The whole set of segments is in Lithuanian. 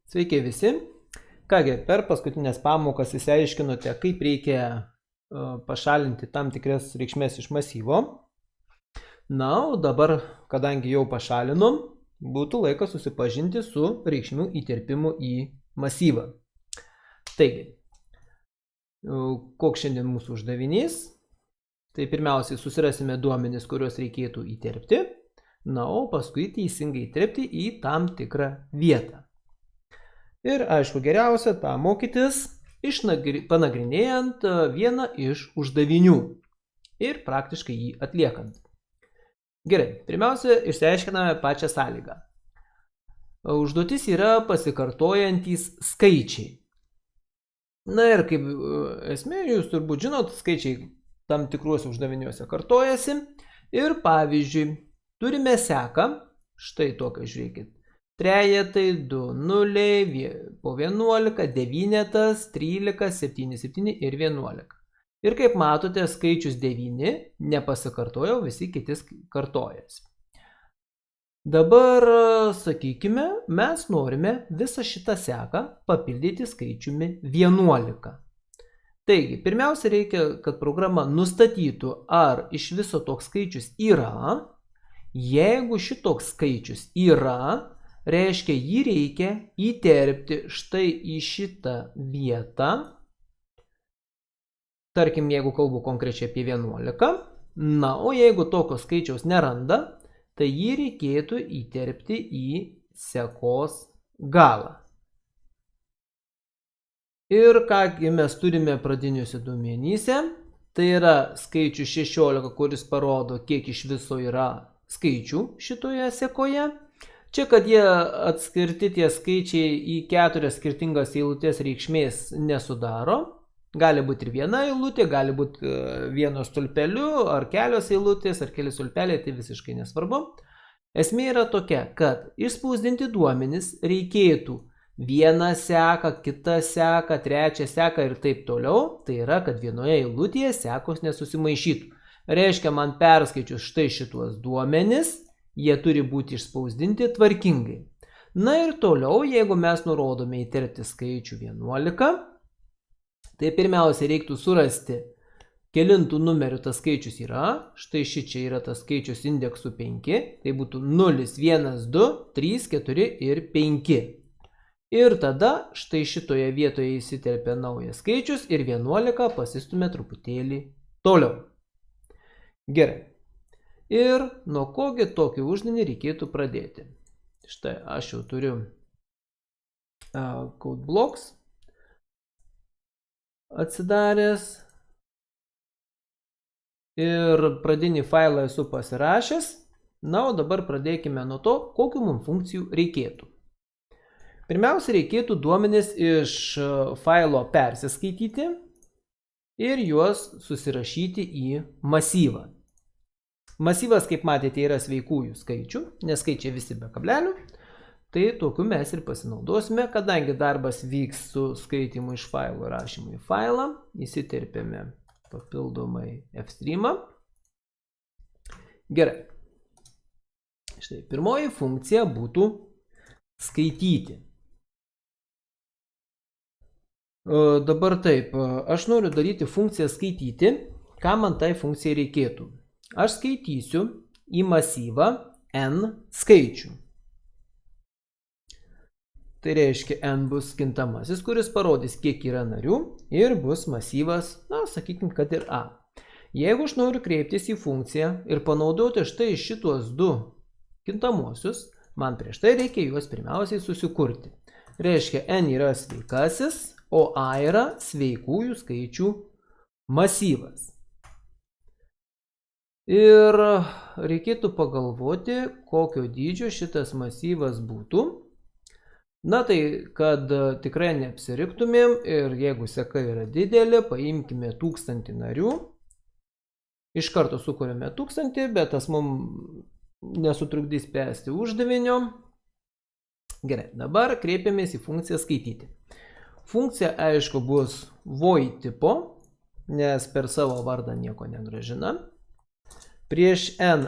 Sveiki visi. Kągi, per paskutinės pamokas išsiaiškinote, kaip reikia pašalinti tam tikras reikšmės iš masyvo. Na, o dabar, kadangi jau pašalinom, būtų laikas susipažinti su reikšmių įterpimu į masyvą. Taigi, koks šiandien mūsų uždavinys? Tai pirmiausiai susirasime duomenis, kuriuos reikėtų įterpti, na, o paskui teisingai įterpti į tam tikrą vietą. Ir aišku, geriausia tą mokytis panagrinėjant vieną iš uždavinių ir praktiškai jį atliekant. Gerai, pirmiausia, išsiaiškiname pačią sąlygą. Užduotis yra pasikartojantys skaičiai. Na ir kaip esmė, jūs turbūt žinot, skaičiai tam tikruose uždaviniuose kartojasi. Ir pavyzdžiui, turime seką, štai tokią žiūrėkit. Trejetai, 2, 0, po 11, 9, 13, 7, 7 ir 11. Ir kaip matote, skaičius 9 nepasikartojo, visi kiti kartojasi. Dabar, sakykime, mes norime visą šitą seką papildyti skaičiumi 11. Taigi, pirmiausia reikia, kad programa nustatytų, ar iš viso toks skaičius yra. Jeigu šitoks skaičius yra, reiškia, jį reikia įterpti štai į šitą vietą. Tarkim, jeigu kalbu konkrečiai apie 11. Na, o jeigu tokio skaičiaus neranda, tai jį reikėtų įterpti į sekos galą. Ir kągi mes turime pradiniuose duomenyse, tai yra skaičius 16, kuris parodo, kiek iš viso yra skaičių šitoje sekoje. Čia, kad jie atskirti tie skaičiai į 4 skirtingas eilutės reikšmės nesudaro. Gali būti ir viena eilutė, gali būti vieno stulpeliu, ar kelios eilutės, ar keli stulpeliai, tai visiškai nesvarbu. Esmė yra tokia, kad išspausdinti duomenis reikėtų vieną seką, kitą seką, trečią seką ir taip toliau. Tai yra, kad vienoje eilutėje sekos nesusimaišytų. Reiškia, man perskaičius štai šituos duomenis, jie turi būti išspausdinti tvarkingai. Na ir toliau, jeigu mes nurodome įterpti skaičių 11, tai pirmiausia reiktų surasti, kelintų numerių tas skaičius yra. Štai šičia yra tas skaičius indeksu 5, tai būtų 0, 1, 2, 3, 4 ir 5. Ir tada štai šitoje vietoje įsiterpia naujas skaičius ir 11 pasistumia truputėlį toliau. Gerai. Ir nuo kogi tokį uždavinį reikėtų pradėti. Štai aš jau turiu CodeBlocks atsidaręs ir pradinį failą esu pasirašęs. Na, o dabar pradėkime nuo to, kokių mums funkcijų reikėtų. Pirmiausia, reikėtų duomenis iš failo persiskaityti ir juos susirašyti į masyvą. Masyvas, kaip matėte, yra sveikųjų skaičių, nes skaičiai visi be kablelių. Tai tokiu mes ir pasinaudosime, kadangi darbas vyks su skaitimu iš failo ir rašymu į failą. Įsiterpėme papildomai fstreamą. Gerai. Štai, pirmoji funkcija būtų skaityti. Dabar taip, aš noriu daryti funkciją skaityti. Ką man tai funkcijai reikėtų? Aš skaitysiu į masyvą n skaičių. Tai reiškia, n bus kintamasis, kuris parodys, kiek yra narių ir bus masyvas, na, sakykime, kad ir a. Jeigu aš noriu kreiptis į funkciją ir panaudoti štai šitos du kintamosius, man prieš tai reikia juos pirmiausiai susikurti. Reiškia, n yra sveikasis, o a yra sveikųjų skaičių masyvas. Ir reikėtų pagalvoti, kokio dydžio šitas masyvas būtų. Na tai, kad tikrai neapsiriktumėm ir jeigu seka yra didelė, paimkime 1000 narių. Iš karto sukuriame 1000, bet tas mums nesutrukdys spręsti uždavinio. Gerai, dabar kreipiamės į funkciją skaityti. Funkcija, aišku, bus void tipo, nes per savo vardą nieko negrąžina. Prieš n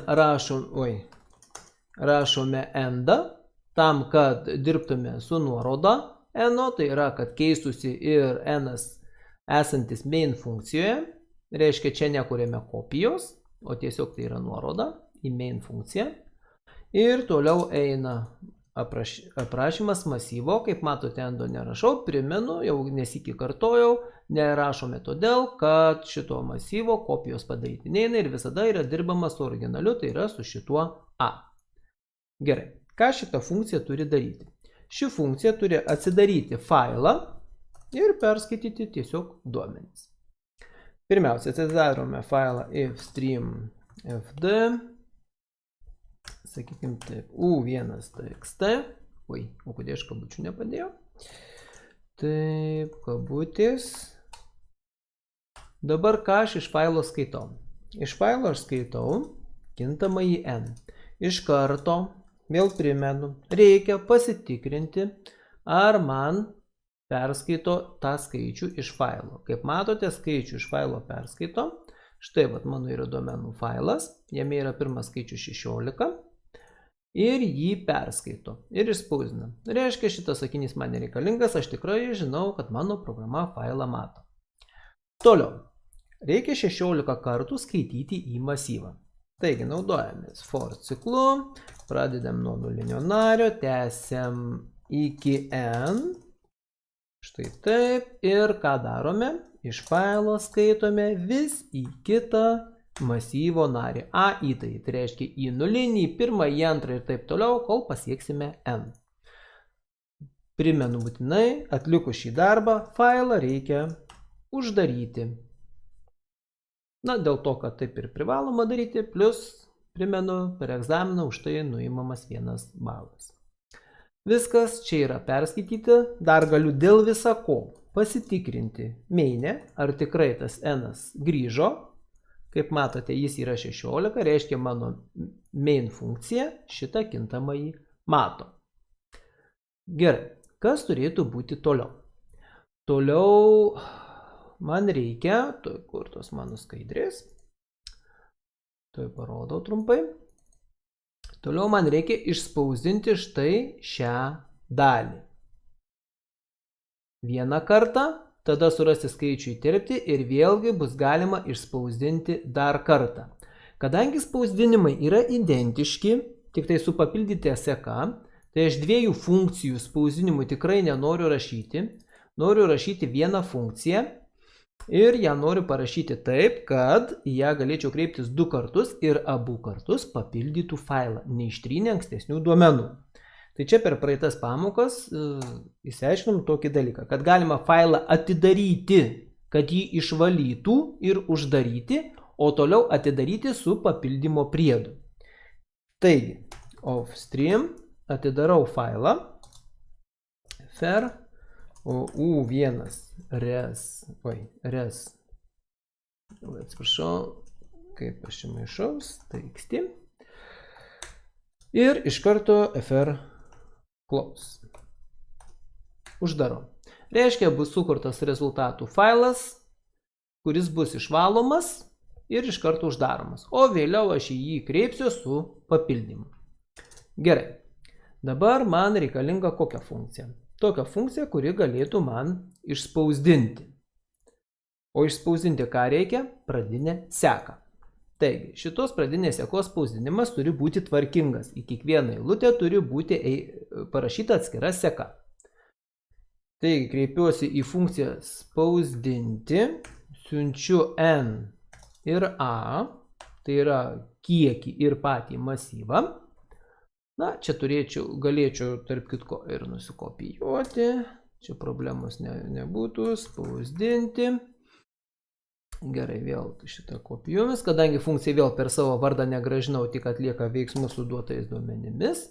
rašome endą, tam, kad dirbtume su nuoroda n, tai yra, kad keistusi ir n esantis main funkcijoje, reiškia, čia nekuriame kopijos, o tiesiog tai yra nuoroda į main funkciją. Ir toliau eina aprašymas masyvo, kaip matote, endo nerašau, primenu, jau nesikį kartojau, nerašome todėl, kad šito masyvo kopijos padaryti neina ir visada yra dirbama su originaliu, tai yra su šituo a. Gerai, ką šita funkcija turi daryti? Ši funkcija turi atsidaryti failą ir perskaityti tiesiog duomenis. Pirmiausia, atsidarome failą ifstream.fd, sakykim taip, u1.txt, oi, o kodėl aš kabučių nepadėjau? Taip, kabutės. Dabar ką aš iš failo skaitau? Iš failo aš skaitau kintamąjį n. Iš karto, vėl primenu, reikia pasitikrinti, ar man perskaito tą skaičių iš failo. Kaip matote, skaičių iš failo perskaito. Štai, vat, mano yra duomenų failas, jame yra pirmas skaičius 16 ir jį perskaito ir išspausdina. Reiškia, šitas sakinys man nereikalingas, aš tikrai žinau, kad mano programa failą mato. Toliau, reikia 16 kartų skaityti į masyvą. Taigi, naudojamės for ciklu, pradedam nuo nulinio nario, tęsiam iki n. Štai taip. Ir ką darome? Iš failo skaitome vis į kitą masyvo narį. A įtai. Tai reiškia į nulinį, į pirmą, į antrą ir taip toliau, kol pasieksime n. Primenu būtinai, atlikus šį darbą, failą reikia uždaryti. Na, dėl to, kad taip ir privaloma daryti, plus, primenu, per egzaminą už tai nuimamas 1 balas. Viskas čia yra perskaityti, dar galiu dėl visa ko pasitikrinti main'e, ar tikrai tas n grįžo. Kaip matote, jis yra 16, reiškia mano main funkcija šitą kintamąjį mato. Gerai, kas turėtų būti toliau? Toliau man reikia, kur tos mano skaidrės, parodau trumpai. Toliau man reikia išspausdinti štai šią dalį. Vieną kartą, tada surasti skaičių įterpti ir vėlgi bus galima išspausdinti dar kartą. Kadangi spausdinimai yra identiški, tik tai su papildyti seka, tai aš dviejų funkcijų spausdinimų tikrai nenoriu rašyti. Noriu rašyti vieną funkciją ir ją noriu parašyti taip, kad ją galėčiau kreiptis 2 kartus ir abu kartus papildytų failą, neištrynė ankstesnių duomenų. Tai čia per praeitas pamokas išsiaiškinom tokį dalyką, kad galima failą atidaryti, kad jį išvalytų ir uždaryti, o toliau atidaryti su papildymo priedu. Taigi, offstream, atidarau failą, fer, u1 res, atsiprašau, kaip aš čia maišaus, txt, ir iš karto fr close. Uždarau. Reiškia, bus sukurtas rezultatų failas, kuris bus išvalomas ir iš karto uždaromas, o vėliau aš į jį kreipsiu su papildymu. Gerai, dabar man reikalinga kokia funkcija? Tokia funkcija, kuri galėtų man išspausdinti. O išspausdinti ką reikia? Pradinę seką. Taigi, šitos pradinės sekos spausdinimas turi būti tvarkingas. Į kiekvieną eilutę turi būti parašyta atskira seka. Taigi, kreipiuosi į funkciją spausdinti, siunčiu n ir a, tai yra kiekį ir patį masyvą. Na, čia galėčiau tarp kitko ir nusikopijuoti. Čia problemos nebūtų. Spausdinti. Gerai, vėl šitą kopijuomis, kadangi funkcija vėl per savo vardą negrąžinau, tik atlieka veiksmus su duotais duomenimis.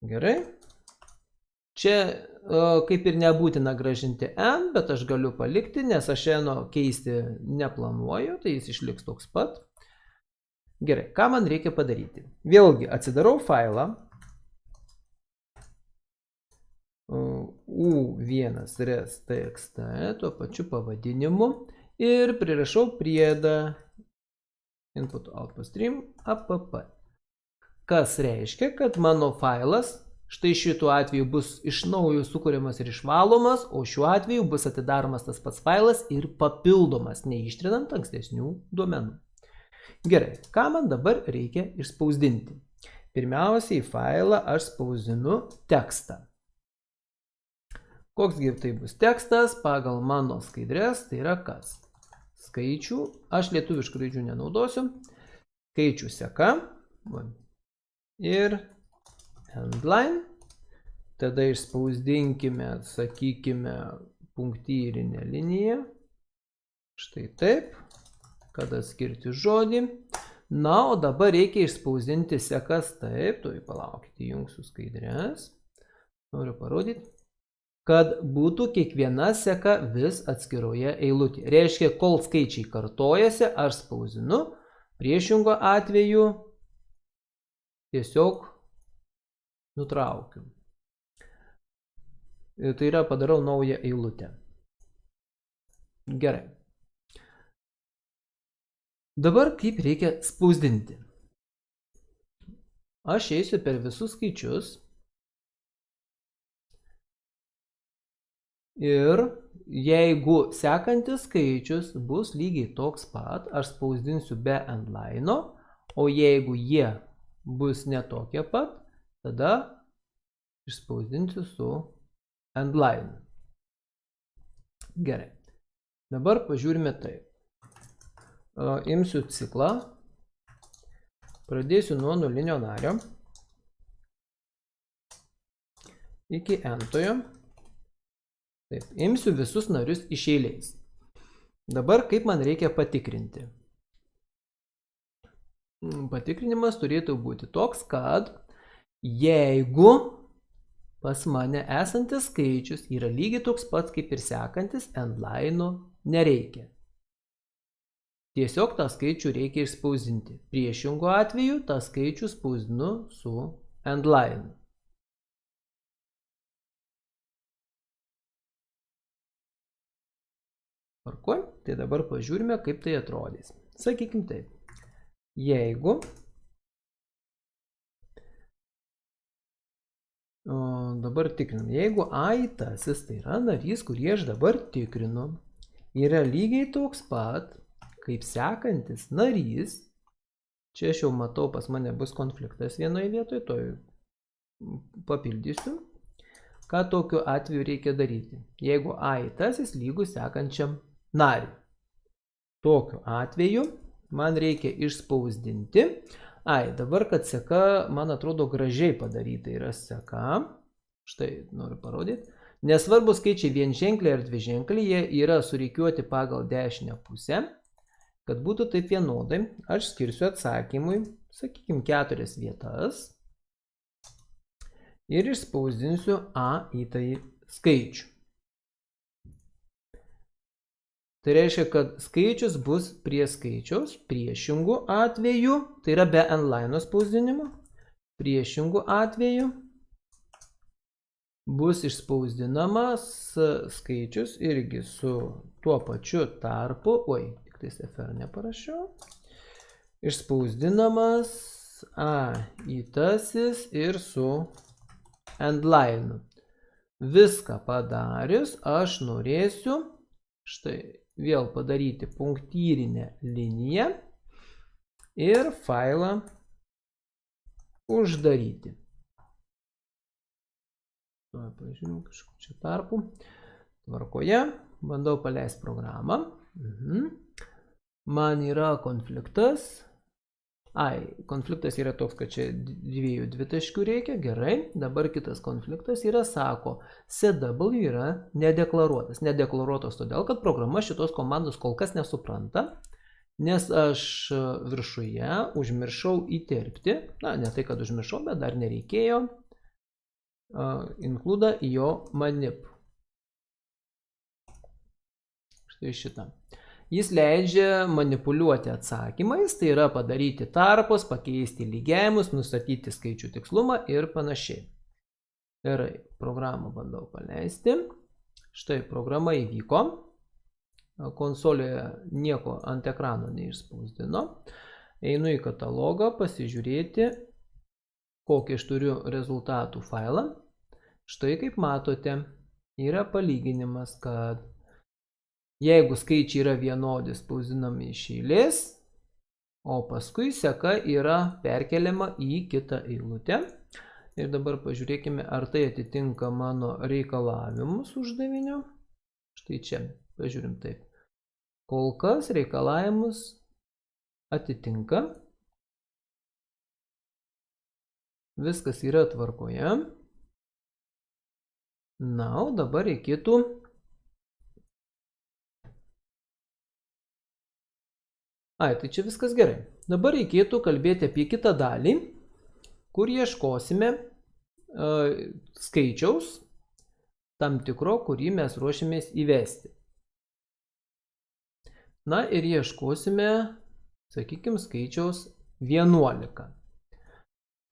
Gerai. Čia kaip ir nebūtina grąžinti n, bet aš galiu palikti, nes aš n keisti neplanuoju, tai jis išliks toks pat. Gerai, ką man reikia padaryti? Vėlgi atsidarau failą u1 res.txt tuo pačiu pavadinimu ir prirašau priedą input output stream app. Kas reiškia, kad mano failas Štai šituo atveju bus iš naujo sukuriamas ir išvalomas, o šiuo atveju bus atidaromas tas pats failas ir papildomas, neištrinant ankstesnių duomenų. Gerai, ką man dabar reikia išspausdinti? Pirmiausiai į failą aš spausdinu tekstą. Koksgi tai bus tekstas pagal mano skaidrės, tai yra kas? Skaičių, aš lietuviškų raidžių nenaudosiu, skaičių seka ir endline, tada išspausdinkime, sakykime, punktyrinę liniją, štai taip, kad atskirti žodį. Na, o dabar reikia išspausdinti sekas taip, tuoj palaukite, jungsiu skaidrės, noriu parodyti, kad būtų kiekviena seka vis atskiroje eilutėje. Reiškia, kol skaičiai kartojasi, aš spausdinu, priešingo atveju tiesiog nutraukiu. Tai yra, padarau naują eilutę. Gerai. Dabar kaip reikia spausdinti. Aš eisiu per visus skaičius ir jeigu sekantis skaičius bus lygiai toks pat, aš spausdinsiu be endline'o, o jeigu jie bus netokie pat, tada išspausdinsiu su endline. Gerai. Dabar pažiūrime taip. Imsiu ciklą, pradėsiu nuo nulinio nario iki n-tojo. Taip, imsiu visus narius iš eilės. Dabar kaip man reikia patikrinti? Patikrinimas turėtų būti toks, kad jeigu pas mane esantis skaičius yra lygiai toks pats kaip ir sekantis, endline'o nereikia. Tiesiog tą skaičių reikia išspausdinti. Priešingo atveju tą skaičių spausdinu su endline. Tvarkoj, tai dabar pažiūrime, kaip tai atrodys. Sakykim taip. Jeigu dabar tikrinam. Jeigu aitasis, tai yra narys, kurį aš dabar tikrinu, yra lygiai toks pat kaip sekantis narys, čia aš jau matau, pas mane bus konfliktas vienoje vietoje, to papildysiu. Ką tokiu atveju reikia daryti? Jeigu aitasis lygus sekančiam nariui. Tokiu atveju man reikia išspausdinti. Dabar, kad seka, man atrodo, gražiai padaryta yra seka. Štai noriu parodyti. Nesvarbu skaičiai vienženkliai ar dviženkliai, jie yra surikiuoti pagal dešinę pusę. Kad būtų taip vienodai, aš skirsiu atsakymui, sakykime, 4 vietas ir išspausdinsiu i skaičių. Tai reiškia, kad skaičius bus prie skaičiaus, priešingų atveju, tai yra be endline'o spausdinimo, priešingų atveju bus išspausdinamas skaičius irgi su tuo pačiu tarpu, FR neparašiau, išspausdinamas i-tasis ir su endline'u. Viską padarius, aš norėsiu štai vėl padaryti punktyrinę liniją ir failą uždaryti. Pažiūrėjau kažkur čia tarpu. Tvarkoje, bandau paleisti programą. Man yra konfliktas. Konfliktas yra toks, kad čia dviejų dvitaškių reikia. Gerai. Dabar kitas konfliktas yra, sako, CW yra nedeklaruotas. Nedeklaruotas todėl, kad programa šitos komandos kol kas nesupranta, nes aš viršuje užmiršau įterpti, ne tai, kad užmiršau, bet dar nereikėjo, include jo manip. Štai šitą. Jis leidžia manipuliuoti atsakymais, tai yra padaryti tarpus, pakeisti lygiavimus, nustatyti skaičių tikslumą ir panašiai. Gerai, programą bandau paleisti. Štai programa įvyko. Konsolėje nieko ant ekrano neišspausdino. Einu į katalogą pasižiūrėti, kokį aš turiu rezultatų failą. Štai kaip matote, yra palyginimas, kad jeigu skaičiai yra vienodi spausdinami iš eilės, o paskui seka yra perkeliama į kitą eilutę. Ir dabar pažiūrėkime, ar tai atitinka mano reikalavimus uždavinio. Štai čia, pažiūrim taip. Kol kas reikalavimus atitinka. Viskas yra tvarkoje. Na, o dabar reikėtų tai čia viskas gerai. Dabar reikėtų kalbėti apie kitą dalį, kur ieškosime skaičiaus tam tikro, kurį mes ruošimės įvesti. Na ir ieškosime, sakykime, skaičiaus 11.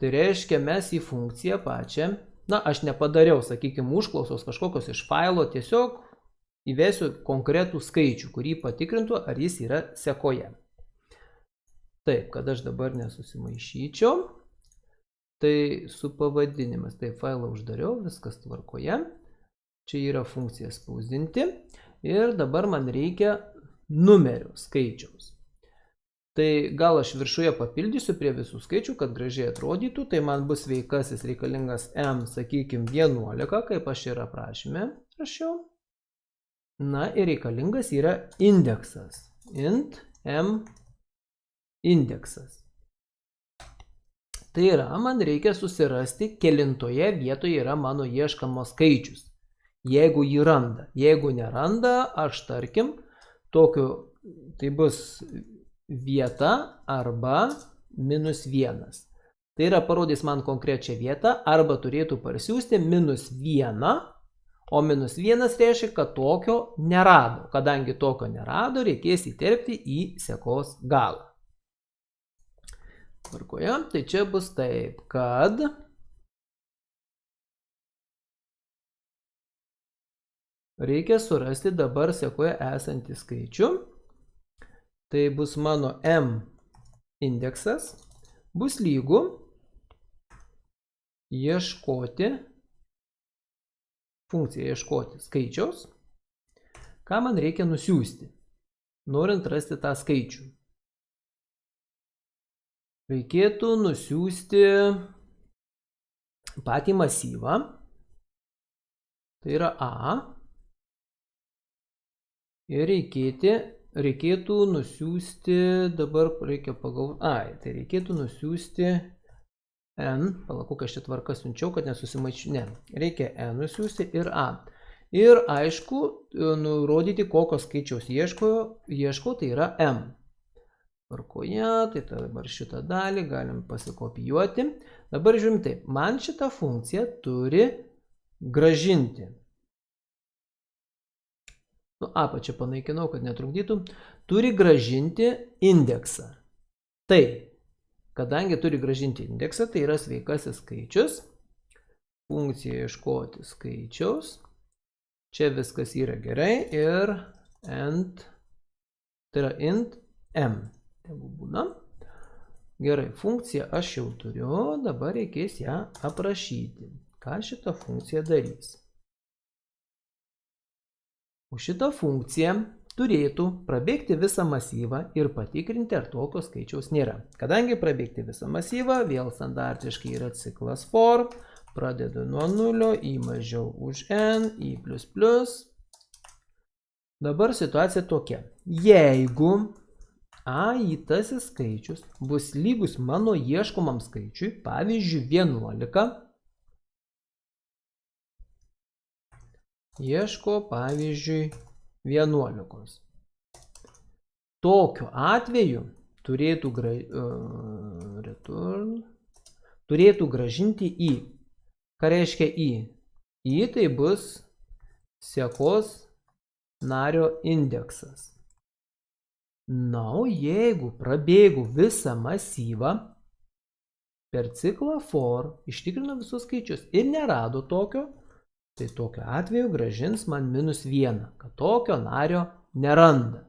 Tai reiškia, mes į funkciją pačią, aš nepadariau, sakykime, užklausos kažkokios iš failo, tiesiog įvesiu konkretų skaičių, kurį patikrintų, ar jis yra sekoje. Taip, kad aš dabar nesusimaišyčiau, tai su pavadinimas, tai failą uždariau, viskas tvarkoje, čia yra funkcija spausdinti ir dabar man reikia numerio skaičiaus. Tai gal aš viršuje papildysiu prie visų skaičių, kad gražiai atrodytų, tai man bus sveikasis reikalingas m, sakykime, 11, kaip aš ir aprašyme rašiau. Na ir reikalingas yra indeksas, int m indeksas. Tai yra, man reikia susirasti, kelintoje vietoje yra mano ieškamos skaičius. Jeigu jį randa. Jeigu neranda, aš tarkim, tai bus vieta arba -1. Tai yra, parodys man konkrečią vietą, arba turėtų parsiųsti -1, o -1 reiškia, kad tokio nerado. Kadangi tokio nerado, reikės įterpti į sekos galą. Tvarkoje, tai čia bus taip, kad reikia surasti dabar sekoje esantį skaičių. Tai bus mano m indeksas, bus lygu funkcija ieškoti skaičiaus, ką man reikia nusiųsti, norint rasti tą skaičių. Reikėtų nusiųsti patį masyvą, tai yra A, ir reikėtų nusiųsti, dabar reikia pagalvoti, tai reikėtų nusiųsti N, palauk, aš čia tvarką siunčiau, kad nesusimaiščiau, ne, reikia N nusiųsti ir A. Ir aišku, nurodyti, kokios skaičiaus ieškau, tai yra M. Tvarkoje, tai dabar šitą dalį galim pasikopijuoti. Dabar žiūrim taip, man šitą funkciją turi gražinti. Apačią panaikinau, kad netrukdytų. Turi gražinti indeksą. Tai, kadangi turi gražinti indeksą, tai yra sveikasis skaičius. Funkcija ieškoti skaičiaus. Čia viskas yra gerai ir tai yra int m. Tegu būna. Gerai, funkciją aš jau turiu, dabar reikės ją aprašyti. Ką šita funkcija darys? O šita funkcija turėtų prabėgti visą masyvą ir patikrinti, ar tokio skaičiaus nėra. Kadangi prabėgti visą masyvą, vėl standartiškai yra ciklas for, pradedu nuo 0, i mažiau už n, i plus plus. Dabar situacija tokia. Jeigu įtasis skaičius bus lygus mano ieškomam skaičiui, pavyzdžiui 11, ieško pavyzdžiui 11. Tokiu atveju turėtų gražinti į. Ką reiškia į? Į tai bus sekos nario indeksas. Na, o jeigu prabėgu visą masyvą per ciklą for, ištikrino visus skaičius ir nerado tokio, tai tokiu atveju gražins man -1, kad tokio nario neranda.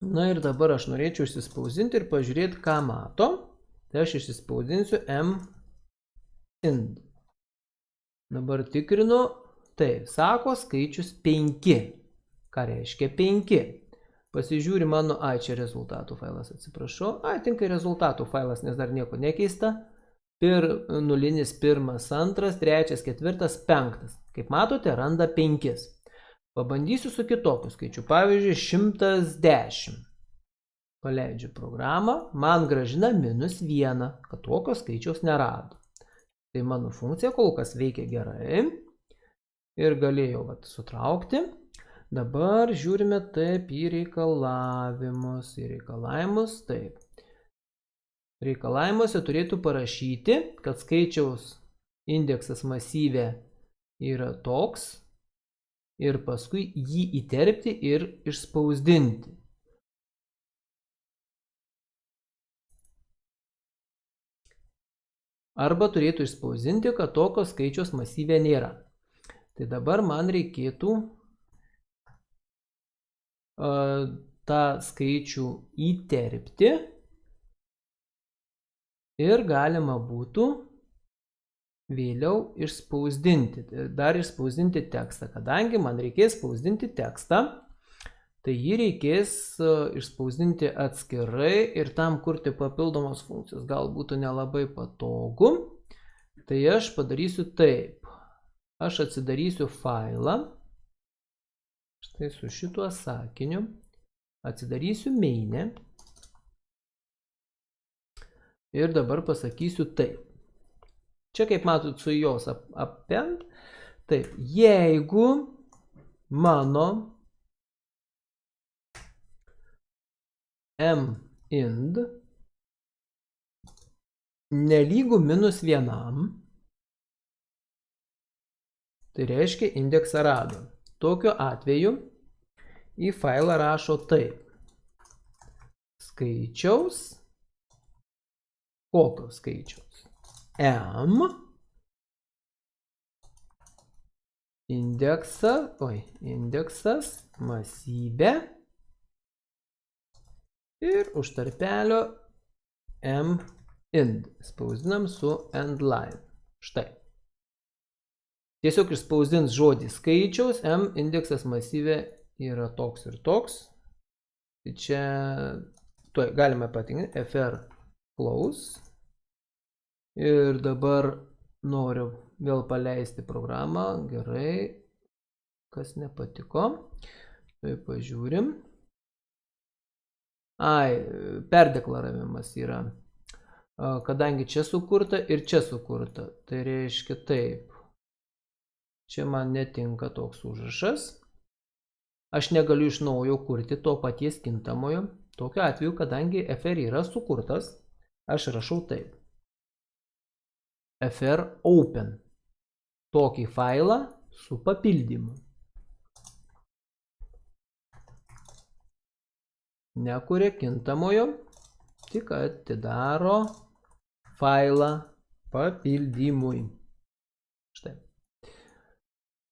Na ir dabar aš norėčiau išsispausinti ir pažiūrėti, ką mato. Tai aš išsispausdinsiu m_int. Dabar tikrinu. Tai, sako skaičius 5. Ką reiškia 5? Pasižiūri mano, čia rezultatų failas, atsiprašau. Tinka rezultatų failas, nes dar nieko nekeista. Nulinis 1, 2, 3, 4, 5. Kaip matote, randa 5. Pabandysiu su kitokiu skaičiu. Pavyzdžiui, 110. Paleidžiu programą, man gražina -1, kad tokio skaičiaus nerado. Tai mano funkcija kol kas veikia gerai. Ir galėjau sutraukti. Dabar žiūrime taip į reikalavimus. Taip. Reikalavimuose turėtų parašyti, kad skaičiaus indeksas masyve yra toks ir paskui jį įterpti ir išspausdinti. Arba turėtų išspausdinti, kad tokio skaičiaus masyve nėra. Tai dabar man reikėtų tą skaičių įterpti ir galima būtų vėliau išspausdinti. Dar išspausdinti tekstą. Kadangi man reikės spausdinti tekstą, tai jį reikės išspausdinti atskirai ir tam kurti papildomos funkcijos gal būtų nelabai patogu. Tai aš padarysiu taip. Aš atsidarysiu failą. Štai su šituo sakiniu. Atsidarysiu mainę. Ir dabar pasakysiu taip. Čia kaip matot su jos append. Taip, jeigu mano m_int nelygu -1, tai reiškia indeksą rado. Tokiu atveju į failą rašo taip. Skaičiaus. Kokio skaičiaus? M. Indeksas masyve. Ir už tarpelio m_int. Spausdinam su endline. Štai. Tiesiog išspausdins žodį skaičiaus, m indeksas masyve yra toks ir toks. Tai čia galime patikrinti fr close. Ir dabar noriu vėl paleisti programą. Gerai. Kas nepatiko. Tai pažiūrim. Perdeklaravimas yra. Kadangi čia sukurta ir čia sukurta. Tai reiškia taip. Čia man netinka toks užrašas. Aš negaliu iš naujo kurti to paties kintamojo. Tokiu atveju, kadangi fr yra sukurtas, aš rašau taip. Fr open. Tokį failą su papildymu. Nekuria kintamojo, tik atidaro failą papildymui. Štai.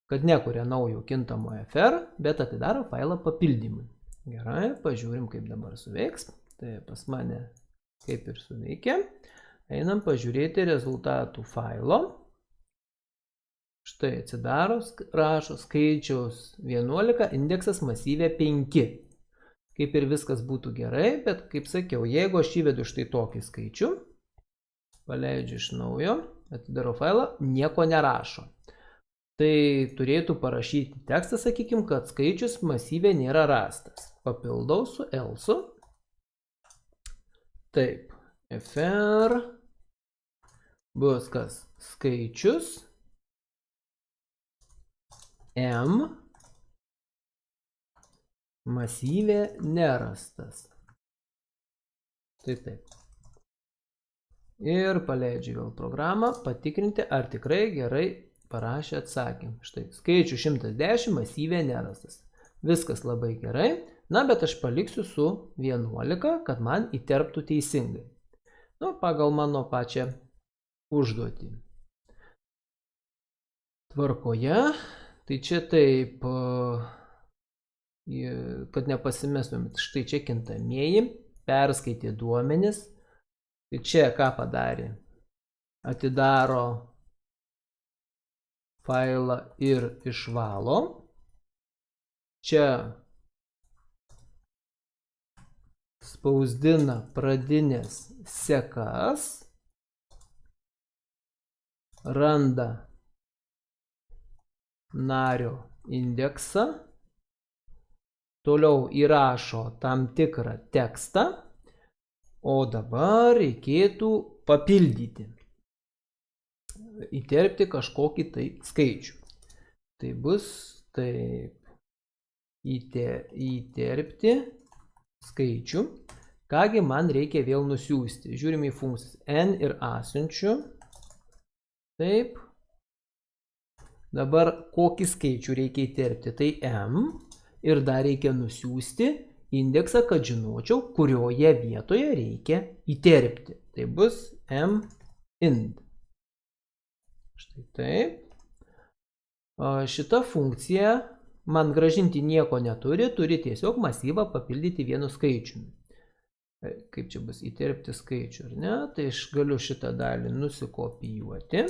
Kad nekuria naujo kintamojo fr, bet atidaro failą papildymui. Gerai, pažiūrim, kaip dabar suveiks. Tai pas mane kaip ir suveikia. Einam pažiūrėti rezultatų failo. Štai atsidaro, rašo skaičiaus 11, indeksas masyve 5. Kaip ir viskas būtų gerai, bet kaip sakiau, jeigu aš įvedu štai tokį skaičių, paleidžiu iš naujo, atidaro failą, nieko nerašo. Tai turėtų parašyti tekstą, sakykim, kad skaičius masyve nėra rastas. Papildau su else. Taip, fr bus kas? Skaičius m masyve nerastas. Tai taip. Ir paleidžiu vėl programą, patikrinti, ar tikrai gerai parašė atsakymą. Štai, skaičių 110 masyve nerastas. Viskas labai gerai. Na, bet aš paliksiu su 11, kad man įterptų teisingai. Nu, pagal mano pačią užduotį. Tvarkoje. Tai čia taip, kad nepasimestumėt. Štai čia kintamieji, perskaitė duomenis. Tai čia ką padarė? Atidaro failą ir išvalo. Čia spausdina pradinės sekas. Randa nario indeksą. Toliau įrašo tam tikrą tekstą. O dabar reikėtų papildyti. Įterpti kažkokį tai skaičių. Tai bus taip. Įterpti skaičių. Kągi man reikia vėl nusiųsti. Žiūrime į funkcijas. N ir A siunčiu. Taip. Dabar kokį skaičių reikia įterpti. Tai M. Ir dar reikia nusiųsti indeksą, kad žinočiau, kurioje vietoje reikia įterpti. Tai bus M ind. Štai taip. Šita funkcija man grąžinti nieko neturi, turi tiesiog masyvą papildyti vienu skaičiumi. Kaip čia bus įterpti skaičių, ar ne? Tai aš galiu šitą dalį nusikopijuoti.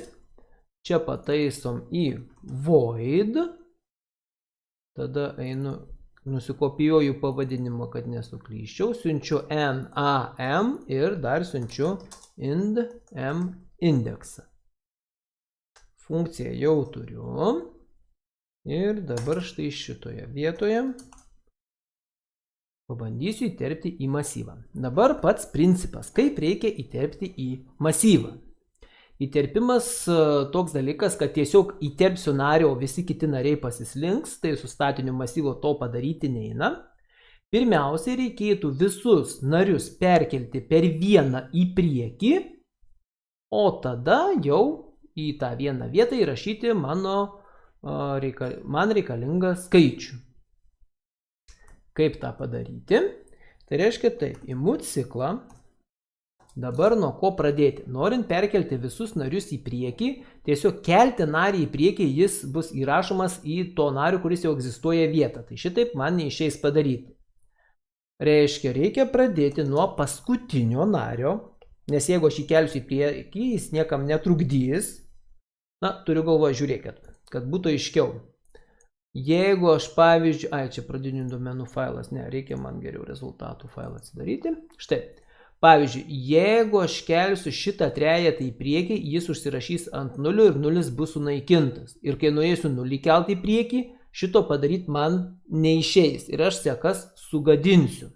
Čia pataisom į void. Tada einu, nusikopijuoju pavadinimą, kad nesuklyščiau. Siunčiu NAM ir dar siunčiu ind M indeksą. Funkciją jau turiu. Ir dabar štai šitoje vietoje pabandysiu įterpti į masyvą. Dabar pats principas, kaip reikia įterpti į masyvą. Įterpimas toks dalykas, kad tiesiog įterpsiu narį, o visi kiti nariai pasislinks, tai su statiniu masyvu to padaryti neina. Pirmiausiai reikėtų visus narius perkelti per vieną į priekį, o tada jau į tą vieną vietą įrašyti man reikalingą skaičių. Kaip tą padaryti? Tai reiškia taip, imu ciklą. Dabar nuo ko pradėti? Norint perkelti visus narius į priekį, tiesiog kelti narį į priekį, jis bus įrašomas į to nario, kuris jau egzistuoja vietą. Tai šitaip man neišeis padaryti. Reiškia, reikia pradėti nuo paskutinio nario, nes jeigu aš jį kelsiu į priekį, jis niekam netrukdys. Na, turiu galvoje, žiūrėkit, kad būtų aiškiau. Jeigu aš pavyzdžiui, čia pradinių duomenų failas, ne, reikia man geriau rezultatų failą atsidaryti. Štai. Pavyzdžiui, jeigu aš kelsiu šitą trejetą į priekį, jis užsirašys ant 0 ir 0 bus sunaikintas. Ir kai norėsiu 0 kelti į priekį, šito padaryti man neišeis ir aš sekas sugadinsiu.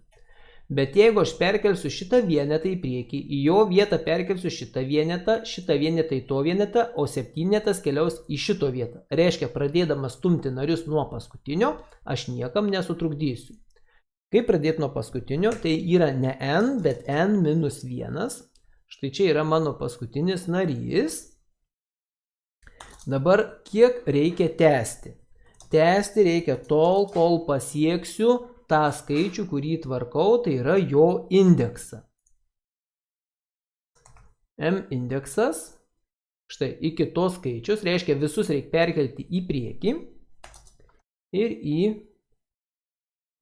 Bet jeigu aš perkelsiu šitą vienetą į priekį, į jo vietą perkelsiu šitą vienetą į to vienetą, o septynetas keliaus į šito vietą. Reiškia, pradėdamas stumti narius nuo paskutinio, aš niekam nesutrukdysiu. Kaip pradėti nuo paskutinio, tai yra ne N, bet N-1. Štai čia yra mano paskutinis narys. Dabar kiek reikia tęsti? Tęsti reikia tol, kol pasieksiu tą skaičių, kurį tvarkau, tai yra jo indeksą. M indeksas. Štai iki to skaičius, reiškia visus reikia perkelti į priekį ir į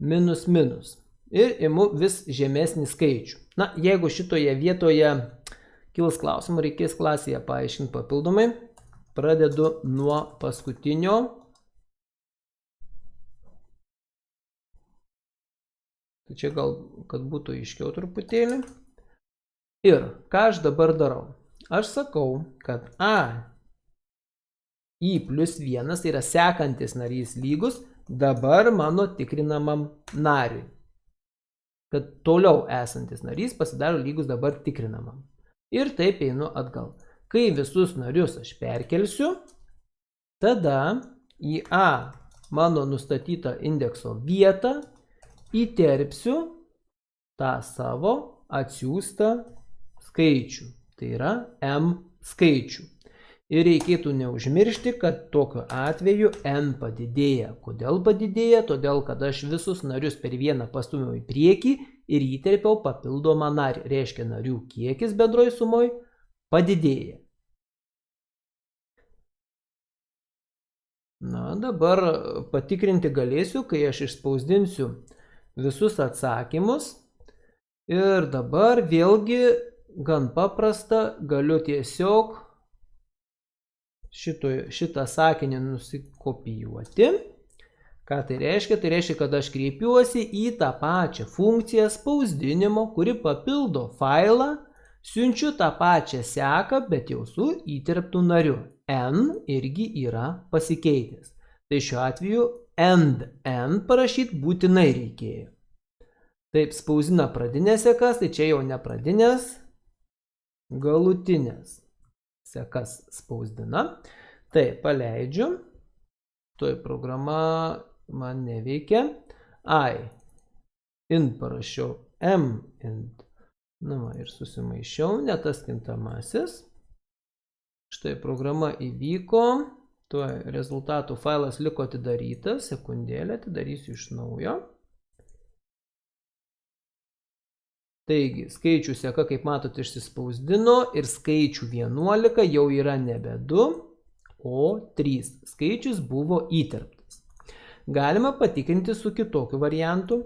minus minus. Ir imu vis žemesnį skaičių. Na, jeigu šitoje vietoje kils klausimų, reikės klasėje paaiškinti papildomai. Pradedu nuo paskutinio. Tai čia gal, kad būtų aiškiau truputėlį. Ir ką aš dabar darau? Aš sakau, kad I plus 1, tai yra sekantis narys lygus, dabar mano tikrinamam nariui. Kad toliau esantis narys pasidaro lygus dabar tikrinamam. Ir taip einu atgal. Kai visus narius aš perkelsiu, tada į A mano nustatytą indekso vietą įterpsiu tą savo atsiųstą skaičių. Tai yra M skaičių. Ir reikėtų neužmiršti, kad tokiu atveju N padidėja. Kodėl padidėja? Todėl, kad aš visus narius per vieną pastumiau į priekį ir įterpiau papildomą narį. Reiškia, narių kiekis bendroj sumoj padidėja. Na, dabar patikrinti galėsiu, kai aš išspausdinsiu visus atsakymus. Ir dabar vėlgi gan paprasta, galiu tiesiog šitą sakinį nusikopijuoti. Ką tai reiškia? Tai reiškia, kad aš kreipiuosi į tą pačią funkciją spausdinimo, kuri papildo failą, siunčiu tą pačią seką, bet jau su įterptu nariu. N irgi yra pasikeitęs. Tai šiuo atveju N parašyti būtinai reikėjo. Taip, spausdina pradinės sekas, tai čia jau ne pradinės, galutinės sekas spausdina. Taip, paleidžiu. Toj programa man neveikia. Int parašiau, int. Ir susimaišiau, ne tas kintamasis. Štai programa įvyko. Tuoj rezultatų failas liko atidarytas. Sekundėlę, atidarysiu iš naujo. Taigi, skaičių seka, kaip matote, išsispausdino ir skaičių 11 jau yra nebe 2, o 3. Skaičius buvo įterptas. Galima patikrinti su kitokiu variantu.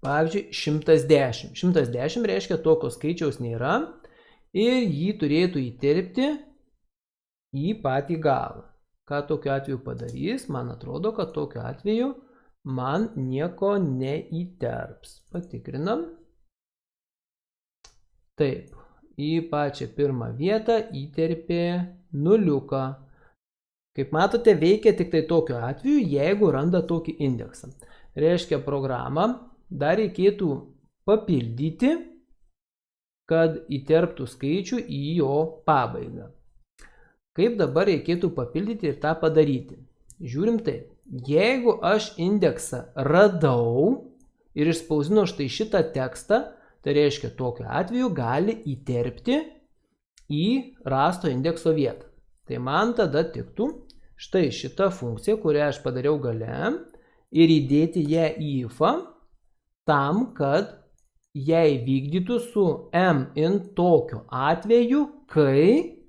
Pavyzdžiui, 110. 110 reiškia tokio skaičiaus nėra ir jį turėtų įterpti į patį galą. Ką tokiu atveju padarys? Man atrodo, kad tokiu atveju man nieko neįterps. Patikrinam. Taip, į pačią pirmą vietą įterpė nuliuką. Kaip matote, veikia tik tai tokiu atveju, jeigu randa tokį indeksą. Reiškia, programą dar reikėtų papildyti, kad įterptų skaičių į jo pabaigą. Kaip dabar reikėtų papildyti ir tą padaryti? Žiūrim taip. Jeigu aš indeksą radau ir išspausdinu štai šitą tekstą, tai reiškia, tokiu atveju gali įterpti į rasto indekso vietą. Tai man tada tiktų štai šitą funkciją, kurią aš padariau gale, ir įdėti ją į ifą, tam, kad jai vykdytų su int tokiu atveju, kai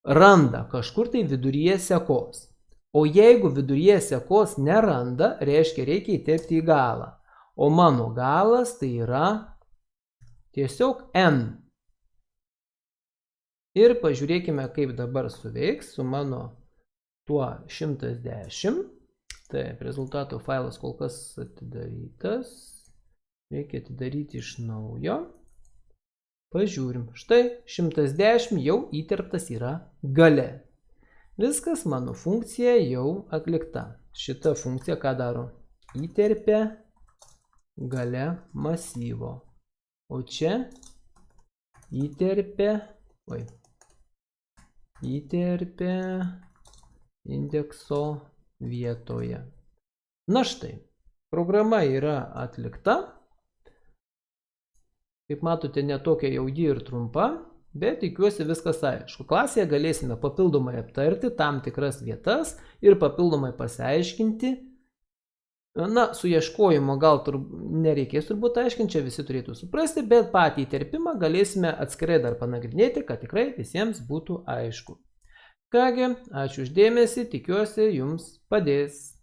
randa kažkur tai viduryje sekos. O jeigu viduryje sekos neranda, reiškia, reikia įterpti į galą. O mano galas tai yra tiesiog N. Ir pažiūrėkime, kaip dabar suveiks su mano tuo 110. Taip, rezultato failas kol kas atidarytas. Reikia atidaryti iš naujo. Pažiūrim. Štai 110 jau įterptas yra gale. Viskas, mano funkcija jau atlikta. Šita funkcija ką daro? Įterpia gale masyvo. O čia įterpia indekso vietoje. Na štai, programa yra atlikta. Kaip matote, netokia jaudi ir trumpa, bet tikiuosi viskas aišku. Klasėje galėsime papildomai aptarti tam tikras vietas ir papildomai pasiaiškinti. Na, su ieškojimu gal nereikės turbūt aiškinti, čia visi turėtų suprasti, bet patį įterpimą galėsime atskirai dar panagrinėti, kad tikrai visiems būtų aišku. Kągi, ačiū už dėmesį, tikiuosi jums padės.